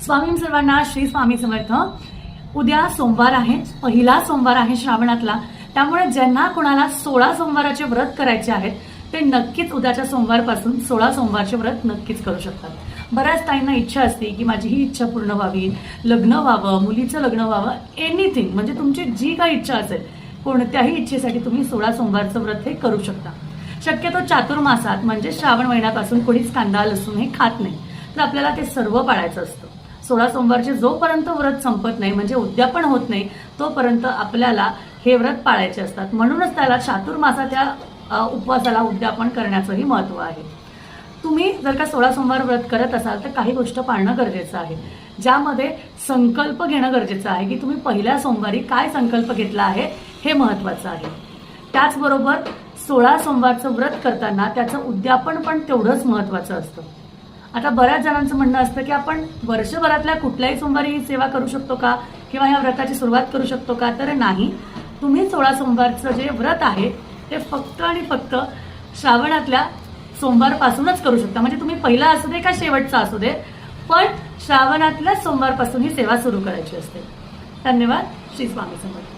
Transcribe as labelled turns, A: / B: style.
A: स्वामी सर्वांना श्री स्वामी समर्थ। उद्या सोमवार आहे, पहिला सोमवार आहे श्रावणातला। त्यामुळे ज्यांना कोणाला 16 सोमवाराचे व्रत करायचे आहेत ते नक्कीच उद्याच्या सोमवारपासून 16 सोमवारचे व्रत नक्कीच करू शकतात। बऱ्याच ताईंना इच्छा असते की माझी ही इच्छा पूर्ण व्हावी, लग्न व्हावं, मुलीचं लग्न व्हावं, एनिथिंग म्हणजे तुमची जी काही इच्छा असेल कोणत्याही इच्छेसाठी तुम्ही 16 सोमवारचं व्रत हे करू शकता। शक्यतो चातुर्मासात म्हणजे श्रावण महिन्यापासून कोणीच कांदा लसूण हे खात नाही, तर आपल्याला ते सर्व पाळायचं असतं। 16 सोमवारचे जोपर्यंत व्रत संपत नाही म्हणजे उद्यापन होत नाही तोपर्यंत आपल्याला हे व्रत पाळायचे असतात। म्हणूनच त्याला चातुर्मासात या उपवासाला उद्यापन करण्याचंही महत्त्व आहे। तुम्ही जर का 16 सोमवार व्रत करत असाल तर काही गोष्ट पाळणं गरजेचं आहे, ज्यामध्ये संकल्प घेणं गरजेचं आहे की तुम्ही पहिल्या सोमवारी काय संकल्प घेतला आहे हे महत्त्वाचं आहे। त्याचबरोबर 16 सोमवारचं व्रत करताना त्याचं उद्यापन पण तेवढंच महत्त्वाचं असतं। आता बऱ्याच जणांचं म्हणणं असतं की आपण वर्षभरातल्या कुठल्याही सोमवारी ही सेवा करू शकतो का, किंवा या व्रताची सुरुवात करू शकतो का? तर नाही, तुम्ही 16 सोमवारचं जे व्रत आहे ते फक्त आणि फक्त श्रावणातल्या सोमवारपासूनच करू शकता। म्हणजे तुम्ही पहिला असू दे का शेवटचा असू दे, पण श्रावणातल्या सोमवारपासून ही सेवा सुरू करायची असते। धन्यवाद। श्री स्वामी समर्थ।